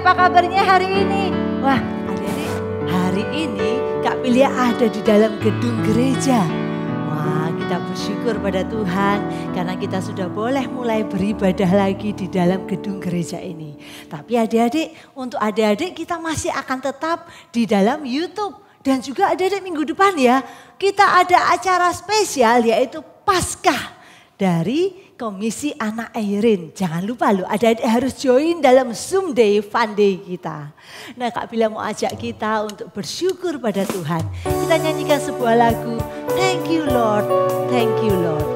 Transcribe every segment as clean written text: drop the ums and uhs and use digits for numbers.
apa kabarnya hari ini? Wah, adik-adik, hari ini Kak Pilia ada di dalam gedung gereja. Wah, kita bersyukur pada Tuhan karena kita sudah boleh mulai beribadah lagi di dalam gedung gereja ini. Tapi adik-adik, untuk adik-adik kita masih akan tetap di dalam YouTube. Dan juga adik-adik minggu depan ya, kita ada acara spesial yaitu Paskah dari Komisi Anak Airin. Jangan lupa loh, adik-adik harus join dalam Zoom Day Fun Day kita. Nah, Kak Bila mau ajak kita untuk bersyukur pada Tuhan. Kita nyanyikan sebuah lagu, Thank You Lord, Thank You Lord.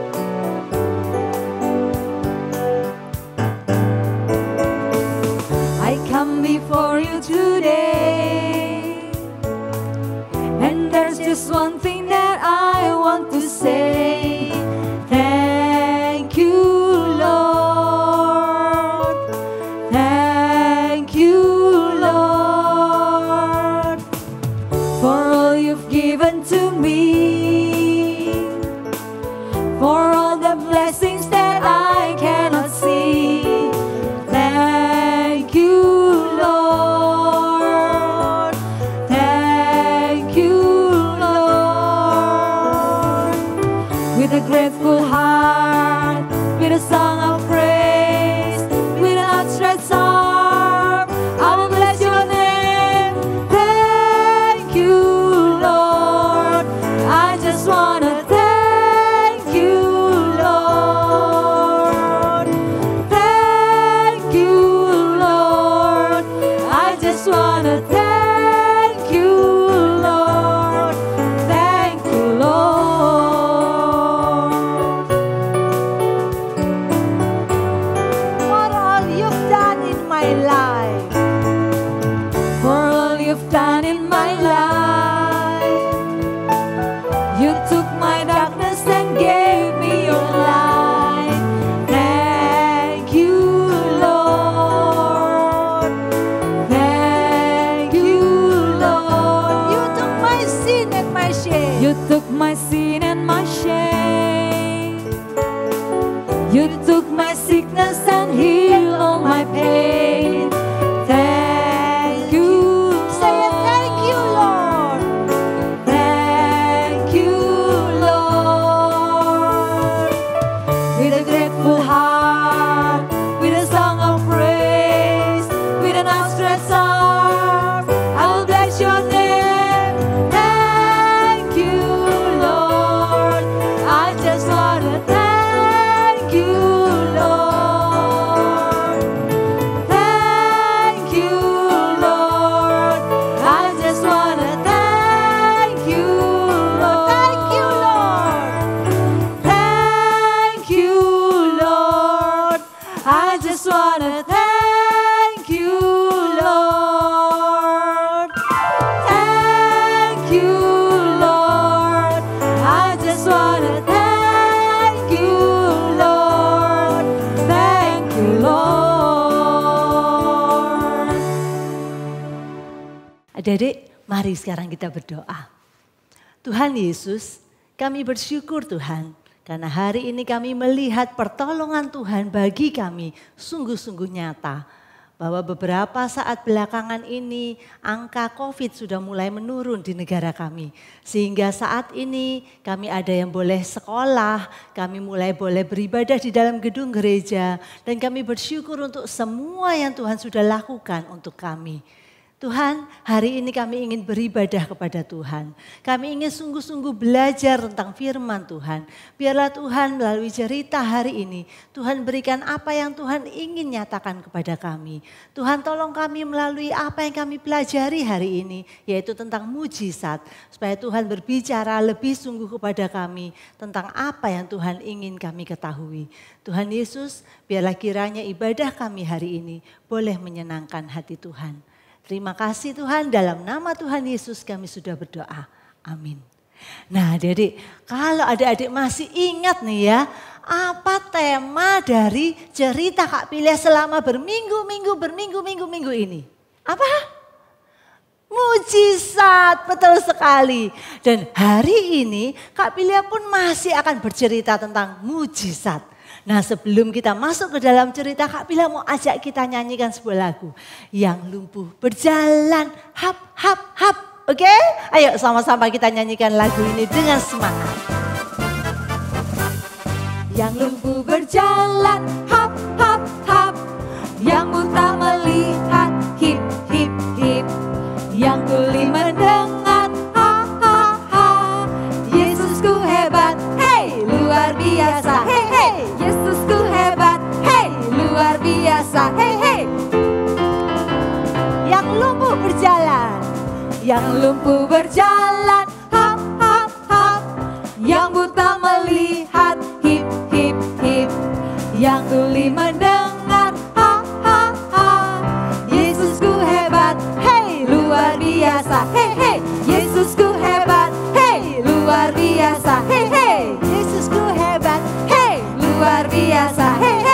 I come before you today, and there's just one thing that I want to say. Thank you, Lord. Thank you, Lord, for all you've given to me, for all the blessings that I cannot see. Thank you, Lord. Thank you, Lord. With a grateful heart, with a song of praise, with an outstretched arm, I will bless your name. Thank you, Lord. I just wanna thank you, Lord. Thank you, Lord. I just wanna thank you, Lord. Thank you, Lord. For all you've done in my life. For all you've done in my life. You took my darkness and gave me your light. Thank you, Lord. Thank you, Lord. You took my sin and my shame. You took my sin and my shame. You took my sickness and healed all my pain. Thank you, Say it, thank you, Lord. Thank you, Lord. With a grateful heart, with a song of praise, with an outstretched arm, I will bless your name. Thank you, Lord. I just wanna thank you, Lord. Thank you, Lord. I just wanna thank you, Lord. Thank you, Lord. Thank you, Lord. I just wanna thank you, Lord. Thank you, Lord. I just wanna thank you, Lord. Thank you, Lord. Adik-adik, mari sekarang kita berdoa. Tuhan Yesus, kami bersyukur Tuhan, karena hari ini kami melihat pertolongan Tuhan bagi kami sungguh-sungguh nyata. Bahwa beberapa saat belakangan ini angka COVID sudah mulai menurun di negara kami. Sehingga saat ini kami ada yang boleh sekolah, kami mulai boleh beribadah di dalam gedung gereja. Dan kami bersyukur untuk semua yang Tuhan sudah lakukan untuk kami. Tuhan, hari ini kami ingin beribadah kepada Tuhan. Kami ingin sungguh-sungguh belajar tentang firman Tuhan. Biarlah Tuhan melalui cerita hari ini, Tuhan berikan apa yang Tuhan ingin nyatakan kepada kami. Tuhan tolong kami melalui apa yang kami pelajari hari ini, yaitu tentang mujizat. Supaya Tuhan berbicara lebih sungguh kepada kami tentang apa yang Tuhan ingin kami ketahui. Tuhan Yesus, biarlah kiranya ibadah kami hari ini boleh menyenangkan hati Tuhan. Terima kasih Tuhan, dalam nama Tuhan Yesus kami sudah berdoa. Amin. Nah adik-adik, kalau adik-adik masih ingat nih ya, apa tema dari cerita Kak Pilia selama berminggu-minggu ini? Apa? Mujizat, betul sekali. Dan hari ini Kak Pilia pun masih akan bercerita tentang mujizat. Nah sebelum kita masuk ke dalam cerita, Kak Bila mau ajak kita nyanyikan sebuah lagu. Yang lumpuh berjalan, hap, hap, hap. Oke? Ayo sama-sama kita nyanyikan lagu ini dengan semangat. Yang lumpuh berjalan, hap, hap, hap. Yang buta melihat, hip, hip, hip. Yang tuli mendengar, ha, ha, ha. Yesusku hebat, hey, luar biasa, hey, hey. Yesusku hebat, hey, luar biasa, hey, hey. Yang lumpuh berjalan. Yang lumpuh berjalan, hap, hap, hap. Yang buta melihat, hip, hip, hip. Yang tuli mendengar, ha, ha, ha. Yesusku hebat, hey, luar biasa, hey, hey. Yesusku hebat, hey, luar biasa, hey, hey. Yesusku hebat, hey, luar biasa, hey, hey.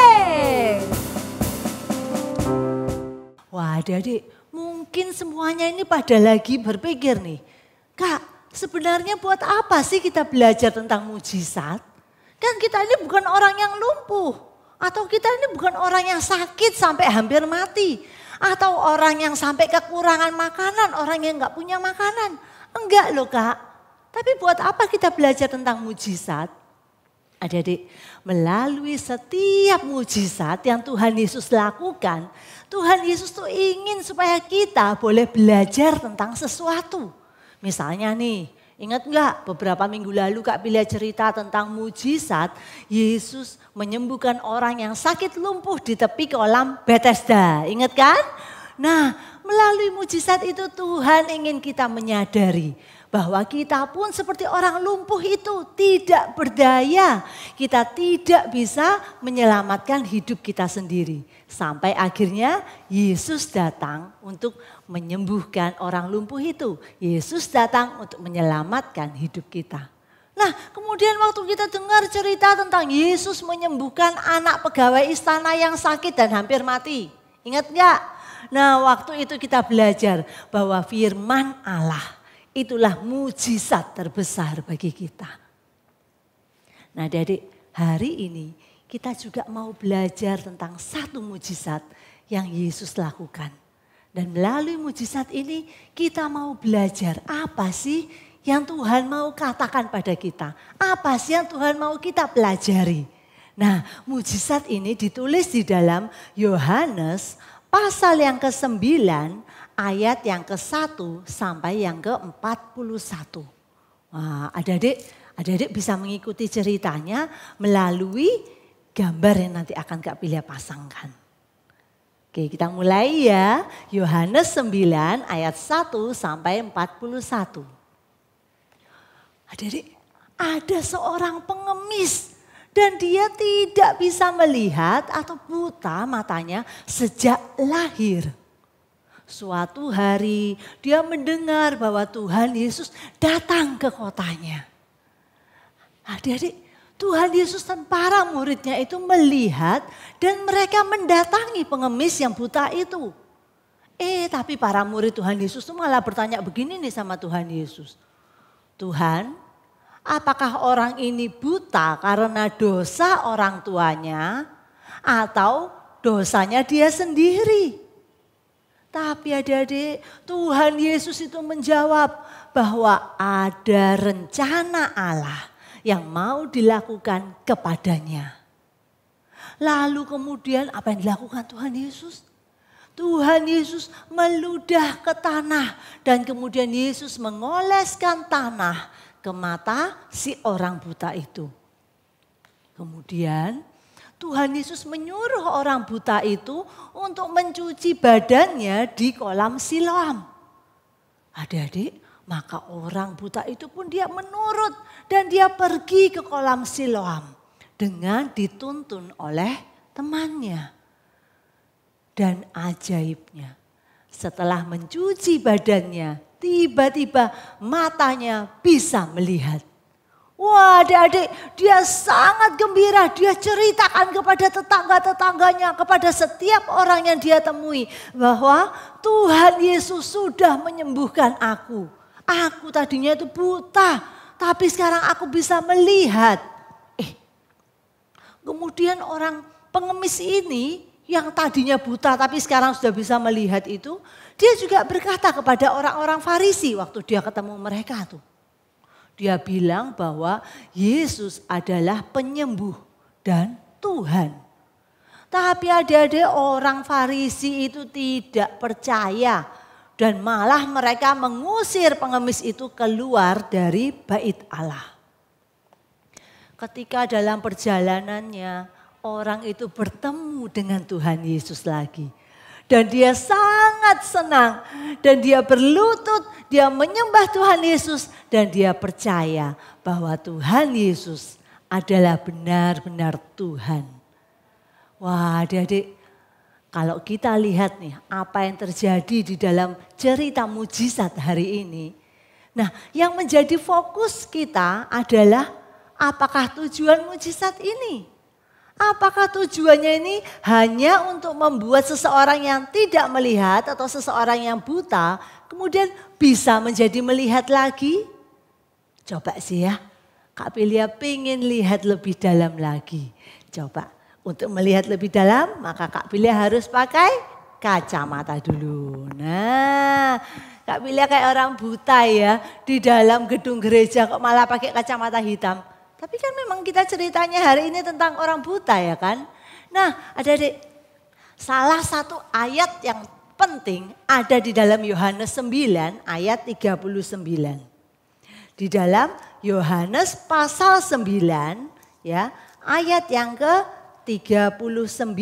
Wah adik-adik, mungkin semuanya ini pada lagi berpikir nih. Kak, sebenarnya buat apa sih kita belajar tentang mujizat? Kan kita ini bukan orang yang lumpuh. Atau kita ini bukan orang yang sakit sampai hampir mati. Atau orang yang sampai kekurangan makanan, orang yang gak punya makanan. Enggak loh Kak. Tapi buat apa kita belajar tentang mujizat? Adik-adik, melalui setiap mujizat yang Tuhan Yesus lakukan, Tuhan Yesus tuh ingin supaya kita boleh belajar tentang sesuatu. Misalnya nih, ingat nggak beberapa minggu lalu Kak Bila cerita tentang mujizat Yesus menyembuhkan orang yang sakit lumpuh di tepi kolam Bethesda. Ingat kan? Nah, melalui mujizat itu Tuhan ingin kita menyadari bahwa kita pun seperti orang lumpuh itu tidak berdaya. Kita tidak bisa menyelamatkan hidup kita sendiri. Sampai akhirnya Yesus datang untuk menyembuhkan orang lumpuh itu. Yesus datang untuk menyelamatkan hidup kita. Nah kemudian waktu kita dengar cerita tentang Yesus menyembuhkan anak pegawai istana yang sakit dan hampir mati. Ingat gak? Nah waktu itu kita belajar bahwa firman Allah itulah mujizat terbesar bagi kita. Nah adik-adik, hari ini kita juga mau belajar tentang satu mujizat yang Yesus lakukan. Dan melalui mujizat ini kita mau belajar apa sih yang Tuhan mau katakan pada kita. Apa sih yang Tuhan mau kita pelajari. Nah mujizat ini ditulis di dalam Yohanes pasal yang ke-9 ayat yang ke-1 sampai yang ke-41. Wah, adik-adik bisa mengikuti ceritanya melalui gambar yang nanti akan Kak Bila pasangkan. Oke, kita mulai ya. Yohanes 9 ayat 1 sampai 41. Adik-adik, ada seorang pengemis dan dia tidak bisa melihat atau buta matanya sejak lahir. Suatu hari dia mendengar bahwa Tuhan Yesus datang ke kotanya. Adik-adik, Tuhan Yesus dan para muridnya itu melihat dan mereka mendatangi pengemis yang buta itu. Tapi para murid Tuhan Yesus itu malah bertanya begini nih sama Tuhan Yesus. Tuhan, apakah orang ini buta karena dosa orang tuanya atau dosanya dia sendiri? Tapi adik-adik, Tuhan Yesus itu menjawab bahwa ada rencana Allah yang mau dilakukan kepadanya. Lalu kemudian apa yang dilakukan Tuhan Yesus? Tuhan Yesus meludah ke tanah dan kemudian Yesus mengoleskan tanah ke mata si orang buta itu. Kemudian Tuhan Yesus menyuruh orang buta itu untuk mencuci badannya di kolam Siloam. Adik-adik, maka orang buta itu pun dia menurut dan dia pergi ke kolam Siloam dengan dituntun oleh temannya. Dan ajaibnya, setelah mencuci badannya, tiba-tiba matanya bisa melihat. Wah adik-adik, dia sangat gembira, dia ceritakan kepada tetangga-tetangganya, kepada setiap orang yang dia temui. Bahwa Tuhan Yesus sudah menyembuhkan aku. Aku tadinya itu buta, tapi sekarang aku bisa melihat. Kemudian orang pengemis ini yang tadinya buta tapi sekarang sudah bisa melihat itu, dia juga berkata kepada orang-orang Farisi waktu dia ketemu mereka tuh. Dia bilang bahwa Yesus adalah penyembuh dan Tuhan. Tapi adik-adik, orang Farisi itu tidak percaya dan malah mereka mengusir pengemis itu keluar dari bait Allah. Ketika dalam perjalanannya orang itu bertemu dengan Tuhan Yesus lagi. Dan dia sangat senang dan dia berlutut, dia menyembah Tuhan Yesus dan dia percaya bahwa Tuhan Yesus adalah benar-benar Tuhan. Wah, adik-adik, kalau kita lihat nih apa yang terjadi di dalam cerita mujizat hari ini. Nah, yang menjadi fokus kita adalah apakah tujuan mujizat ini? Apakah tujuannya ini hanya untuk membuat seseorang yang tidak melihat atau seseorang yang buta kemudian bisa menjadi melihat lagi? Coba sih ya, Kak Pilia pengen lihat lebih dalam lagi. Coba untuk melihat lebih dalam maka Kak Pilia harus pakai kacamata dulu. Nah, Kak Pilia kayak orang buta ya di dalam gedung gereja kok malah pakai kacamata hitam. Tapi kan memang kita ceritanya hari ini tentang orang buta ya kan. Nah adik-adik, salah satu ayat yang penting ada di dalam Yohanes 9 ayat 39. Di dalam Yohanes pasal 9 ya ayat yang ke-39.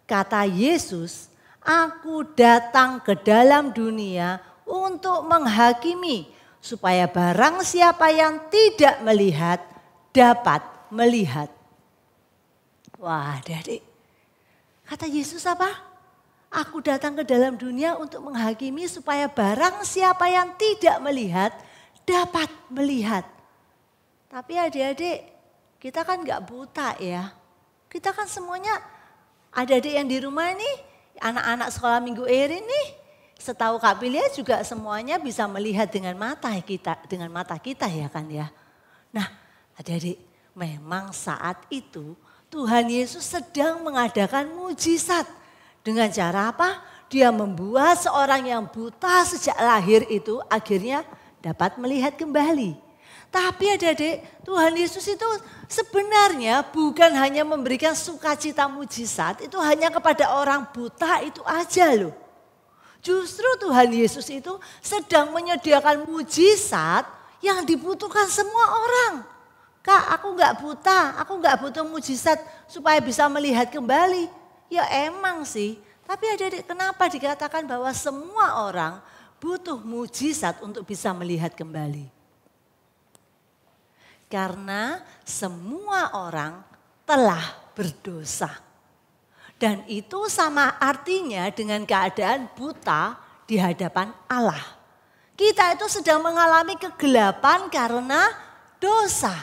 Kata Yesus, aku datang ke dalam dunia untuk menghakimi. Supaya barang siapa yang tidak melihat dapat melihat. Wah adik-adik, kata Yesus apa? Aku datang ke dalam dunia untuk menghakimi supaya barang siapa yang tidak melihat dapat melihat. Tapi adik-adik, kita kan gak buta ya. Kita kan semuanya adik-adik yang di rumah nih, anak-anak sekolah minggu Erin nih. Setahu Kak Pilia juga semuanya bisa melihat dengan mata kita ya kan ya. Nah adik-adik, memang saat itu Tuhan Yesus sedang mengadakan mujizat. Dengan cara apa? Dia membuat seorang yang buta sejak lahir itu akhirnya dapat melihat kembali. Tapi adik-adik, Tuhan Yesus itu sebenarnya bukan hanya memberikan sukacita mujizat, itu hanya kepada orang buta itu aja loh. Justru Tuhan Yesus itu sedang menyediakan mujizat yang dibutuhkan semua orang. Kak, aku gak buta, aku gak butuh mujizat supaya bisa melihat kembali. Ya emang sih, tapi adik-adik kenapa dikatakan bahwa semua orang butuh mujizat untuk bisa melihat kembali? Karena semua orang telah berdosa. Dan itu sama artinya dengan keadaan buta di hadapan Allah. Kita itu sedang mengalami kegelapan karena dosa.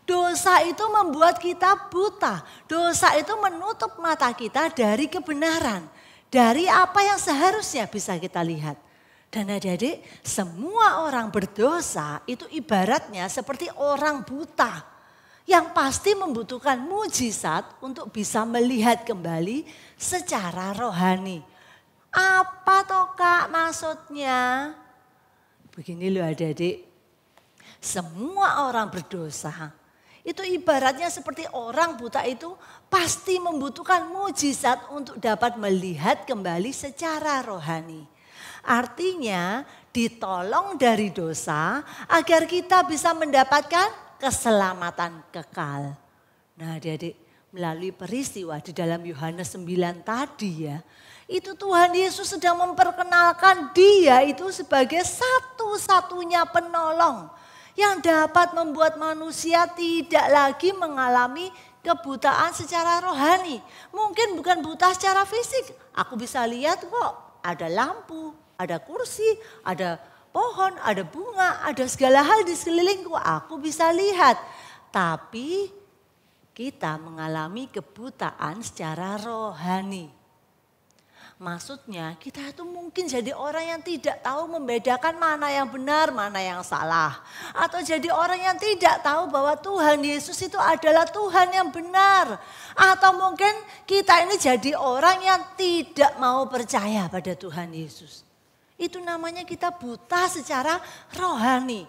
Dosa itu membuat kita buta. Dosa itu menutup mata kita dari kebenaran. Dari apa yang seharusnya bisa kita lihat. Dan adik-adik, semua orang berdosa itu ibaratnya seperti orang buta. Yang pasti membutuhkan mujizat untuk bisa melihat kembali secara rohani. Apa toh Kak maksudnya? Begini loh adik-adik, semua orang berdosa itu ibaratnya seperti orang buta itu pasti membutuhkan mujizat untuk dapat melihat kembali secara rohani. Artinya ditolong dari dosa agar kita bisa mendapatkan keselamatan kekal. Nah adik-adik, melalui peristiwa di dalam Yohanes 9 tadi ya. Itu Tuhan Yesus sedang memperkenalkan dia itu sebagai satu-satunya penolong. Yang dapat membuat manusia tidak lagi mengalami kebutaan secara rohani. Mungkin bukan buta secara fisik. Aku bisa lihat kok ada lampu, ada kursi, ada pohon, ada bunga, ada segala hal di sekelilingku. Aku bisa lihat. Tapi kita mengalami kebutaan secara rohani. Maksudnya kita itu mungkin jadi orang yang tidak tahu membedakan mana yang benar, mana yang salah. Atau jadi orang yang tidak tahu bahwa Tuhan Yesus itu adalah Tuhan yang benar. Atau mungkin kita ini jadi orang yang tidak mau percaya pada Tuhan Yesus. Itu namanya kita buta secara rohani.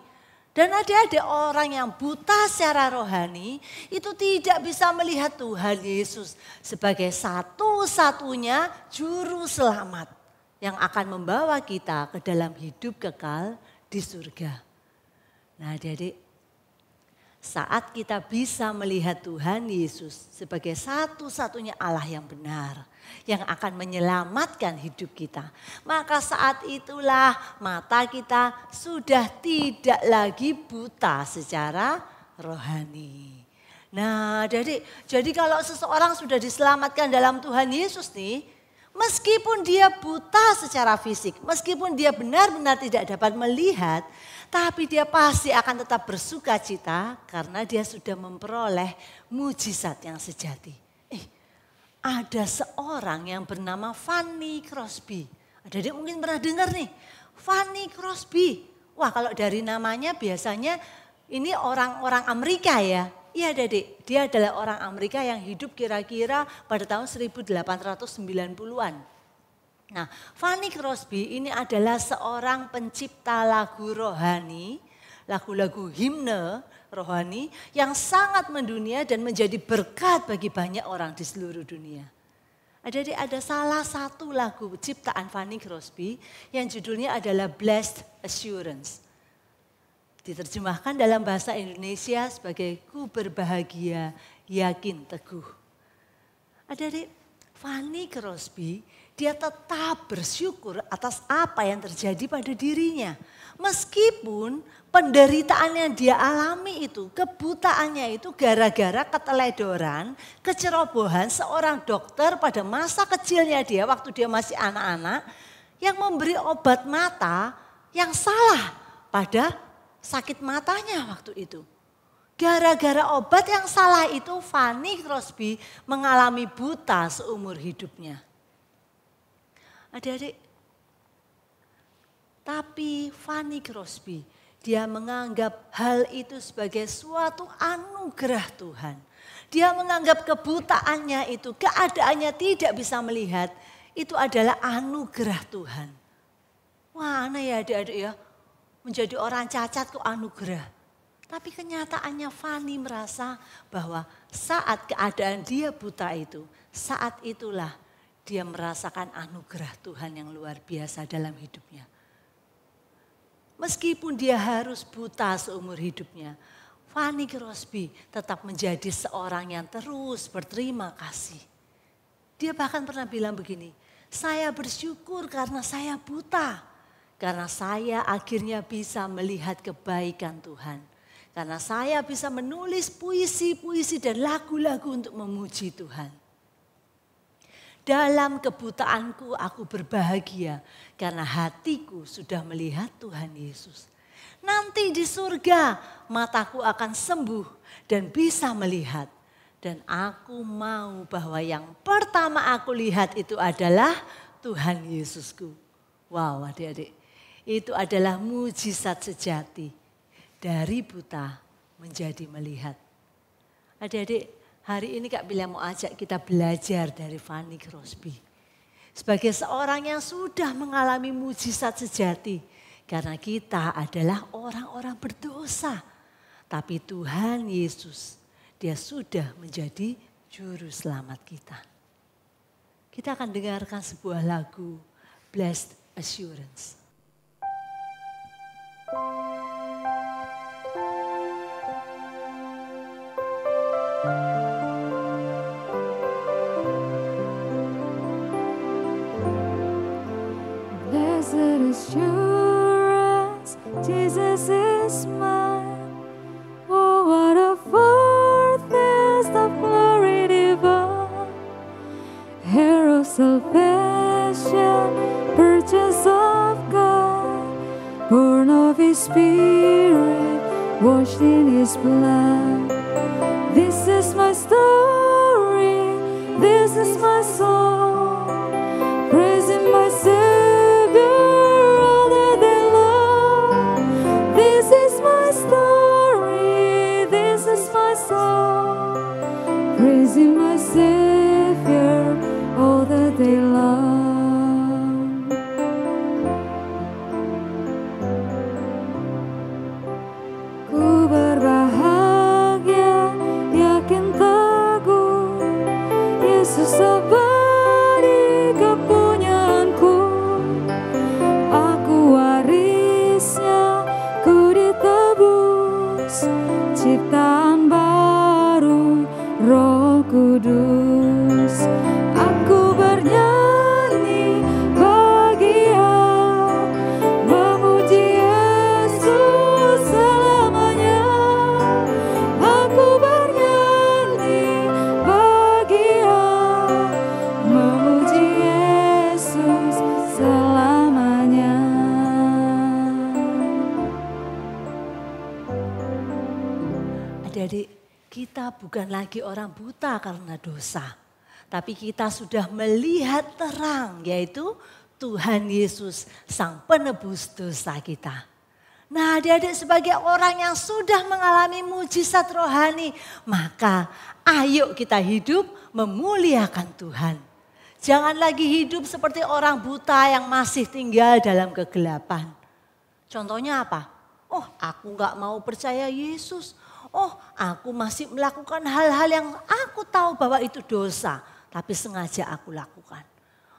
Dan ada orang yang buta secara rohani itu tidak bisa melihat Tuhan Yesus sebagai satu-satunya juru selamat yang akan membawa kita ke dalam hidup kekal di surga. Nah, jadi saat kita bisa melihat Tuhan Yesus sebagai satu-satunya Allah yang benar, yang akan menyelamatkan hidup kita, maka saat itulah mata kita sudah tidak lagi buta secara rohani. Nah, jadi kalau seseorang sudah diselamatkan dalam Tuhan Yesus nih, meskipun dia buta secara fisik, meskipun dia benar-benar tidak dapat melihat, tapi dia pasti akan tetap bersuka cita karena dia sudah memperoleh mujizat yang sejati. Ada seorang yang bernama Fanny Crosby. Adik mungkin pernah dengar nih, Fanny Crosby. Wah, kalau dari namanya biasanya ini orang-orang Amerika ya. Iya adik, dia adalah orang Amerika yang hidup kira-kira pada tahun 1890-an. Nah, Fanny Crosby ini adalah seorang pencipta lagu rohani, lagu-lagu himne rohani yang sangat mendunia dan menjadi berkat bagi banyak orang di seluruh dunia. Jadi ada salah satu lagu ciptaan Fanny Crosby yang judulnya adalah Blessed Assurance. Diterjemahkan dalam bahasa Indonesia sebagai ku berbahagia, yakin teguh. Adik, Fanny Crosby dia tetap bersyukur atas apa yang terjadi pada dirinya. Meskipun penderitaan yang dia alami itu, kebutaannya itu gara-gara keteledoran, kecerobohan seorang dokter pada masa kecilnya dia waktu dia masih anak-anak yang memberi obat mata yang salah pada sakit matanya waktu itu. Gara-gara obat yang salah itu Fanny Crosby mengalami buta seumur hidupnya. Adik-adik, tapi Fanny Crosby dia menganggap hal itu sebagai suatu anugerah Tuhan. Dia menganggap kebutaannya itu, keadaannya tidak bisa melihat, itu adalah anugerah Tuhan. Wah, aneh ya adik-adik ya, menjadi orang cacat kok anugerah. Tapi kenyataannya Fanny merasa bahwa saat keadaan dia buta itu, saat itulah dia merasakan anugerah Tuhan yang luar biasa dalam hidupnya. Meskipun dia harus buta seumur hidupnya, Fanny Crosby tetap menjadi seorang yang terus berterima kasih. Dia bahkan pernah bilang begini, saya bersyukur karena saya buta. Karena saya akhirnya bisa melihat kebaikan Tuhan. Karena saya bisa menulis puisi-puisi dan lagu-lagu untuk memuji Tuhan. Dalam kebutaanku aku berbahagia karena hatiku sudah melihat Tuhan Yesus. Nanti di surga mataku akan sembuh dan bisa melihat. Dan aku mau bahwa yang pertama aku lihat itu adalah Tuhan Yesusku. Wow adik-adik, itu adalah mujizat sejati. Dari buta menjadi melihat. Adik-adik, hari ini Kak Bila mau ajak kita belajar dari Fanny Crosby. Sebagai seorang yang sudah mengalami mujizat sejati. Karena kita adalah orang-orang berdosa. Tapi Tuhan Yesus, dia sudah menjadi juru selamat kita. Kita akan dengarkan sebuah lagu, Blessed Assurance. Blessed assurance, Jesus is mine. Oh, what a foretaste of glory divine. Heir of salvation, purchase of God, born of His Spirit, washed in His blood. This is my story, this is my song. Praise ciptaan baru, Roh Kudus. Aku bernyanyi bahagia, memuji Yesus selamanya. Aku bernyanyi bahagia, memuji Yesus selamanya. Adik-adik, kita bukan lagi orang buta karena dosa. Tapi kita sudah melihat terang, yaitu Tuhan Yesus, Sang Penebus dosa kita. Nah, adik-adik, sebagai orang yang sudah mengalami mujizat rohani, maka ayo kita hidup memuliakan Tuhan. Jangan lagi hidup seperti orang buta yang masih tinggal dalam kegelapan. Contohnya apa? Oh, aku gak mau percaya Yesus. Oh, aku masih melakukan hal-hal yang aku tahu bahwa itu dosa, tapi sengaja aku lakukan.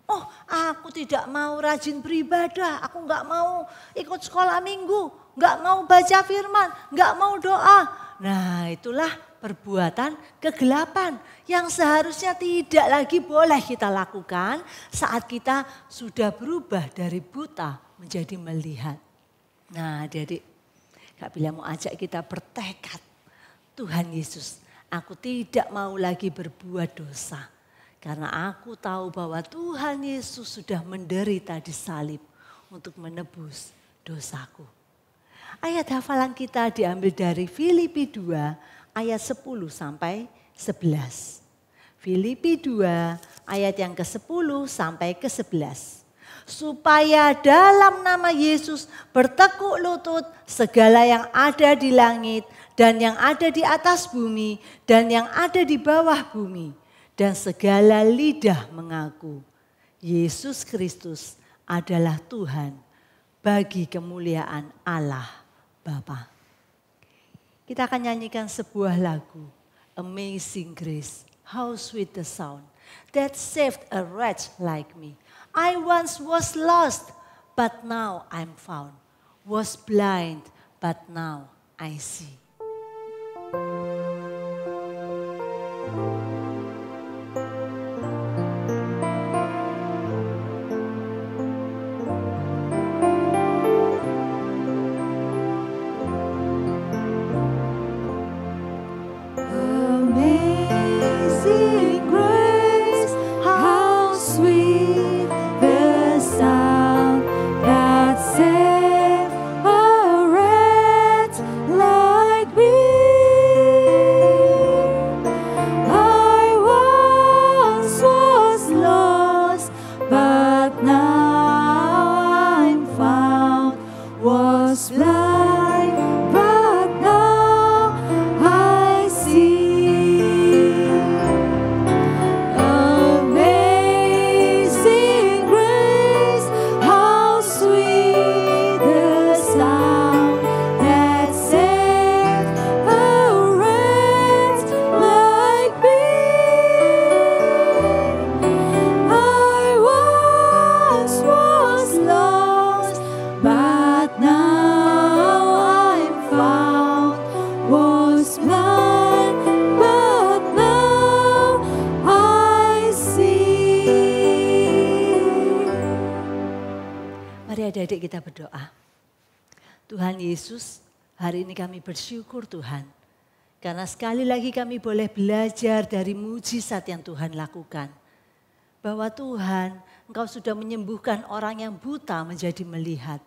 Oh, aku tidak mau rajin beribadah, aku gak mau ikut sekolah minggu, gak mau baca firman, gak mau doa. Nah, itulah perbuatan kegelapan yang seharusnya tidak lagi boleh kita lakukan saat kita sudah berubah dari buta menjadi melihat. Nah, adik-adik, Kak Bila mau ajak kita bertekad. Tuhan Yesus, aku tidak mau lagi berbuat dosa. Karena aku tahu bahwa Tuhan Yesus sudah menderita di salib untuk menebus dosaku. Ayat hafalan kita diambil dari Filipi 2 ayat 10 sampai 11. Filipi 2 ayat yang ke-10 sampai ke-11. Supaya dalam nama Yesus bertekuk lutut segala yang ada di langit dan yang ada di atas bumi dan yang ada di bawah bumi. Dan segala lidah mengaku Yesus Kristus adalah Tuhan bagi kemuliaan Allah Bapa. Kita akan nyanyikan sebuah lagu, Amazing Grace, how sweet the sound that saved a wretch like me. I once was lost, but now I'm found. Was blind, but now I see. Amazing grace, how sweet the sound that saved a wretch like me. I once was lost, but now I'm found. Was blind, but now I see. Amazing grace, how sweet the sound that saved a wretch like me. I once was lost, but now I'm found. Was blind, but now I see. Mari adik-adik kita berdoa. Tuhan Yesus, hari ini kami bersyukur Tuhan. Karena sekali lagi kami boleh belajar dari mujizat yang Tuhan lakukan. Bahwa Tuhan, Engkau sudah menyembuhkan orang yang buta menjadi melihat.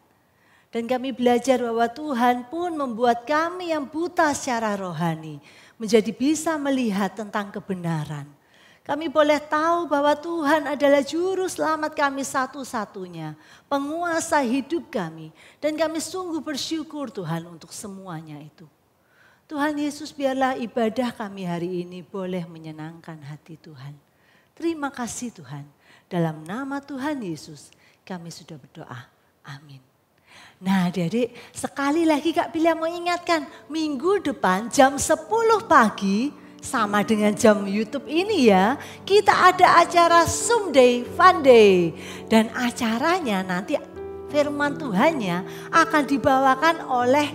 Dan kami belajar bahwa Tuhan pun membuat kami yang buta secara rohani menjadi bisa melihat tentang kebenaran. Kami boleh tahu bahwa Tuhan adalah juru selamat kami satu-satunya, penguasa hidup kami. Dan kami sungguh bersyukur Tuhan untuk semuanya itu. Tuhan Yesus, biarlah ibadah kami hari ini boleh menyenangkan hati Tuhan. Terima kasih Tuhan. Dalam nama Tuhan Yesus kami sudah berdoa. Amin. Nah adik-adik, sekali lagi Kak Bila mau ingatkan, minggu depan jam 10 pagi sama dengan jam YouTube ini ya, kita ada acara Zoom Day, Fun Day. Dan acaranya nanti firman Tuhannya akan dibawakan oleh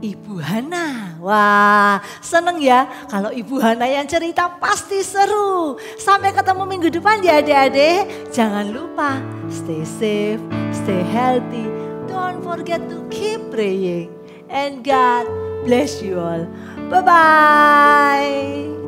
Ibu Hana. Wah, seneng ya kalau Ibu Hana yang cerita pasti seru. Sampai ketemu minggu depan ya adik-adik. Jangan lupa stay safe, stay healthy. Don't forget to keep praying. And God bless you all. Bye-bye.